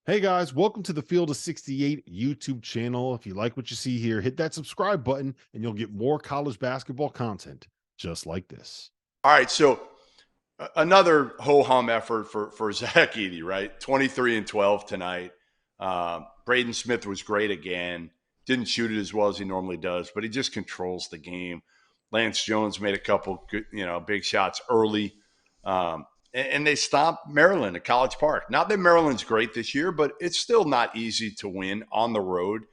Hey guys, welcome to the Field of 68 YouTube channel. If you like what you see here, hit that subscribe button and you'll get more college basketball content just like this. All right, so another ho hum effort for Zach Edey, right? 23 and 12 tonight. Braden Smith was great again. Didn't shoot it as well as he normally does, but he just controls the game. Lance Jones made a couple good, big shots early, and they stopped Maryland at College Park. Not that Maryland's great this year, but it's still not easy to win on the road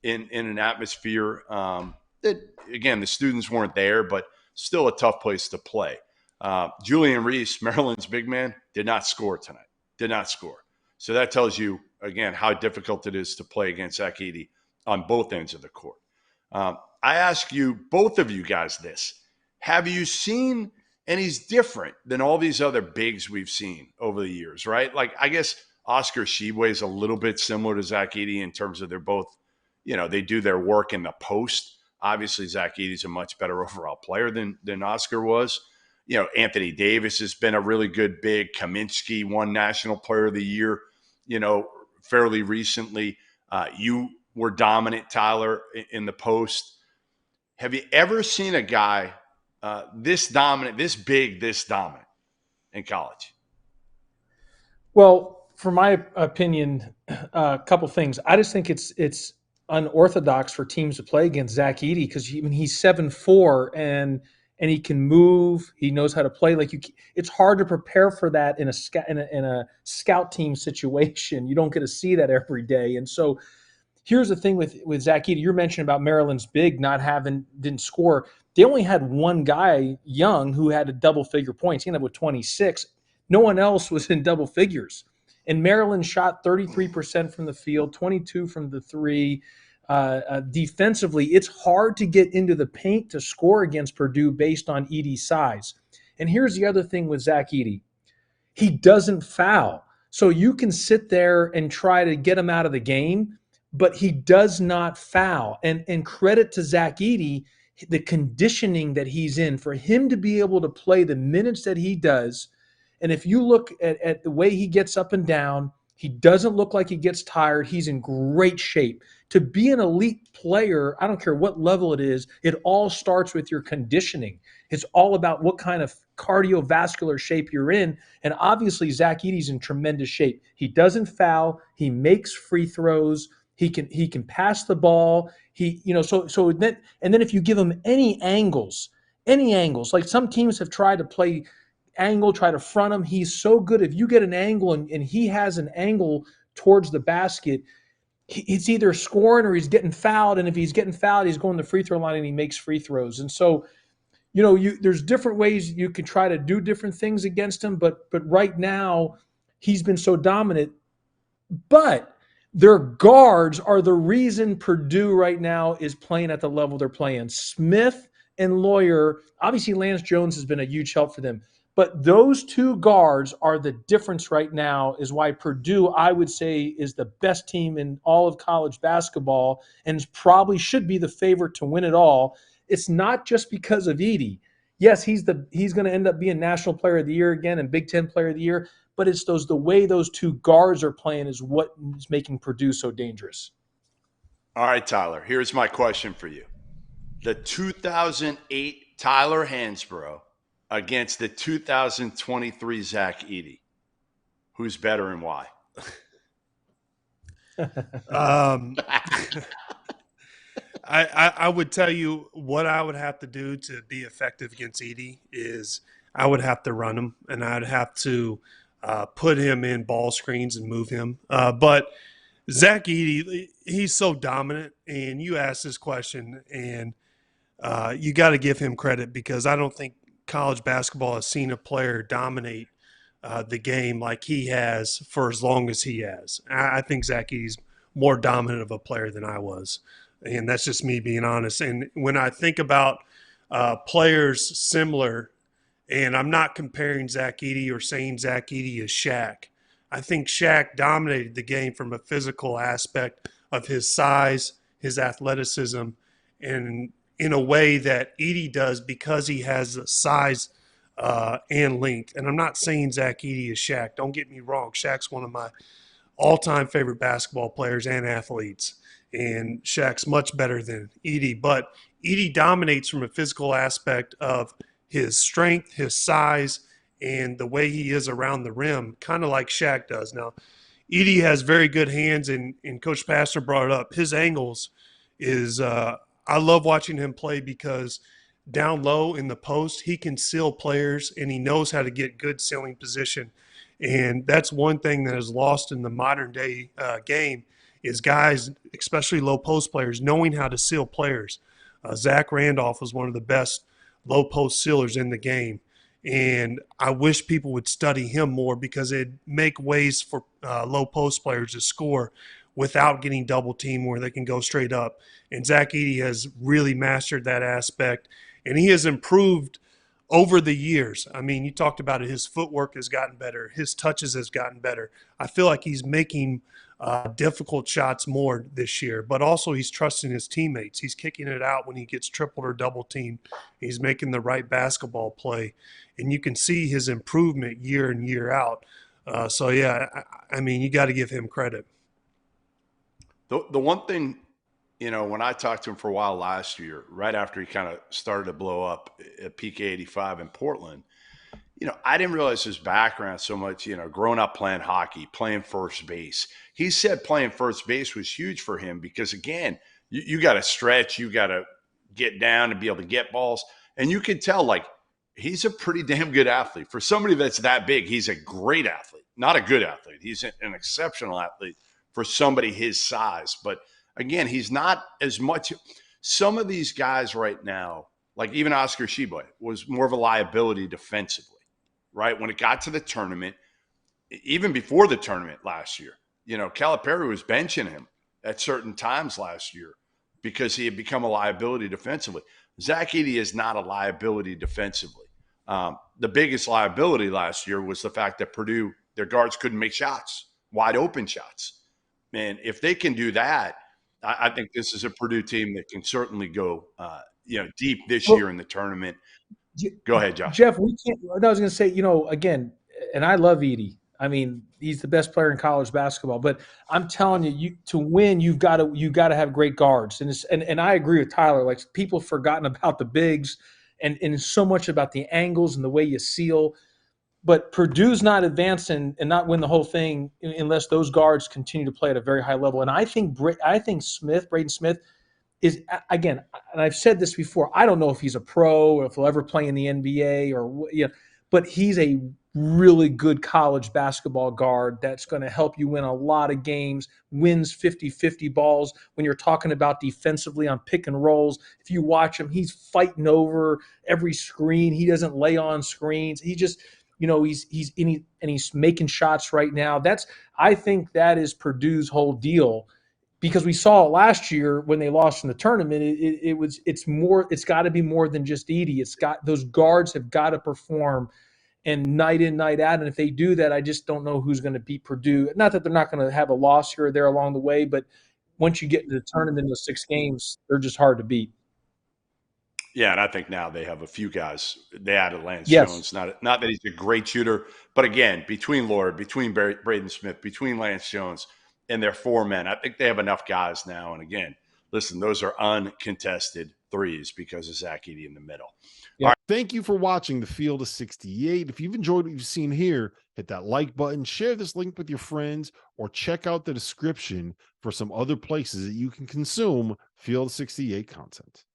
in an atmosphere that, again, the students weren't there, but still a tough place to play. Julian Reese, Maryland's big man, did not score tonight. Did not score. So that tells you, again, how difficult it is to play against Zach Edey on both ends of the court. I ask you, both of you guys, this. Have you seen, and he's different than all these other bigs we've seen over the years, right? Like, I guess Oscar Tshiebwe is a little bit similar to Zach Edey in terms of they're both, they do their work in the post. Obviously, Zach Edey's a much better overall player than Oscar was. Anthony Davis has been a really good big. Kaminsky won National Player of the Year, fairly recently. You were dominant, Tyler, in the post. Have you ever seen a guy this dominant, this big, this dominant in college? Well, for my opinion, a couple things. I just think it's unorthodox for teams to play against Zach Edey because he's 7'4" and he can move. He knows how to play. It's hard to prepare for that in a scout team situation. You don't get to see that every day. And so here's the thing with Zach Edey. You're mentioning about Maryland's big didn't score. They only had one guy, Young, who had a double figure points. He ended up with 26. No one else was in double figures. And Maryland shot 33% from the field, 22 from the three. Defensively, it's hard to get into the paint to score against Purdue based on Edey's size. And here's the other thing with Zach Edey. He doesn't foul. So you can sit there and try to get him out of the game, but he does not foul. And credit to Zach Edey, the conditioning that he's in, for him to be able to play the minutes that he does. And if you look at the way he gets up and down, he doesn't look like he gets tired. He's in great shape. To be an elite player, I don't care what level it is, it all starts with your conditioning. It's all about what kind of cardiovascular shape you're in. And obviously, Zach Edey's in tremendous shape. He doesn't foul. He makes free throws. He can pass the ball. And then if you give him any angles, like some teams have tried to play angle, try to front him. He's so good. If you get an angle and he has an angle towards the basket, he's either scoring or he's getting fouled. And if he's getting fouled, he's going to the free throw line and he makes free throws. And so, there's different ways you can try to do different things against him. But right now, he's been so dominant. But their guards are the reason Purdue right now is playing at the level they're playing. Smith and Lawyer, obviously Lance Jones has been a huge help for them. But those two guards are the difference right now, is why Purdue, I would say, is the best team in all of college basketball and probably should be the favorite to win it all. It's not just because of Edey. Yes, he's going to end up being National Player of the Year again and Big Ten Player of the Year, but it's the way those two guards are playing is what is making Purdue so dangerous. All right, Tyler, here's my question for you. The 2008 Tyler Hansbrough against the 2023 Zach Edey. Who's better and why? I would tell you what I would have to do to be effective against Edey is I would have to run him and I'd have to put him in ball screens and move him. But Zach Edey, he's so dominant, and you asked this question, and you got to give him credit because I don't think college basketball has seen a player dominate the game like he has for as long as he has. I think Zach Edey's more dominant of a player than I was, and that's just me being honest. And when I think about players similar, and I'm not comparing Zach Edey or saying Zach Edey is Shaq. I think Shaq dominated the game from a physical aspect of his size, his athleticism, and in a way that Edey does because he has size and length. And I'm not saying Zach Edey is Shaq. Don't get me wrong. Shaq's one of my all-time favorite basketball players and athletes. And Shaq's much better than Edey. But Edey dominates from a physical aspect of his strength, his size, and the way he is around the rim, kind of like Shaq does. Now, Edey has very good hands, and Coach Pastner brought it up. His angles is I love watching him play because down low in the post, he can seal players, and he knows how to get good sealing position. And that's one thing that is lost in the modern day game is guys, especially low post players, knowing how to seal players. Zach Randolph was one of the best low post sealers in the game. And I wish people would study him more because it'd make ways for low post players to score without getting double teamed where they can go straight up. And Zach Edey has really mastered that aspect. And he has improved over the years. I mean, you talked about it. His footwork has gotten better. His touches has gotten better. I feel like he's making difficult shots more this year, but also he's trusting his teammates. He's kicking it out when he gets tripled or double teamed. He's making the right basketball play, and you can see his improvement year in, year out. So, yeah, I mean, you got to give him credit. The one thing, you know, when I talked to him for a while last year, right after he kind of started to blow up at PK 85 in Portland, you know, I didn't realize his background so much, you know, growing up playing hockey, playing first base. He said playing first base was huge for him because, again, you got to stretch, you got to get down to be able to get balls. And you can tell, like, he's a pretty damn good athlete. For somebody that's that big, he's a great athlete, not a good athlete. He's an exceptional athlete for somebody his size. But, again, he's not as much. Some of these guys right now, like even Oscar Tshiebwe, was more of a liability defensively. Right? When it got to the tournament, even before the tournament last year, you know, Calipari was benching him at certain times last year because he had become a liability defensively. Zach Edey is not a liability defensively. The biggest liability last year was the fact that Purdue, their guards couldn't make shots, wide open shots. And if they can do that, I think this is a Purdue team that can certainly go, you know, deep this year in the tournament. Go ahead, Josh. Jeff, we can't. I was going to say, you know, again, and I love Edey. I mean, he's the best player in college basketball. But I'm telling you, to win, you've got to have great guards. And I agree with Tyler. Like, people have forgotten about the bigs, and so much about the angles and the way you seal. But Purdue's not advancing and not win the whole thing unless those guards continue to play at a very high level. And I think Braden Smith is, again, and I've said this before, I don't know if he's a pro or if he'll ever play in the NBA or, you know, but he's a really good college basketball guard that's going to help you win a lot of games, wins 50-50 balls. When you're talking about defensively on pick and rolls, if you watch him, he's fighting over every screen. He doesn't lay on screens. He just, you know, he's making shots right now. I think that is Purdue's whole deal. Because we saw it last year when they lost in the tournament, it's got to be more than just Edey. Those guards have got to perform, and night in, night out. And if they do that, I just don't know who's going to beat Purdue. Not that they're not going to have a loss here or there along the way, but once you get into the tournament, those 6 games, they're just hard to beat. Yeah, and I think now they have a few guys. They added Lance Jones. Not that he's a great shooter, but again, between Lord, between Braden Smith, between Lance Jones, and their 4 men, I think they have enough guys now. And again, listen, those are uncontested threes because of Zach Edey in the middle. Yeah. All right. Thank you for watching the Field of 68. If you've enjoyed what you've seen here, hit that like button, share this link with your friends, or check out the description for some other places that you can consume Field of 68 content.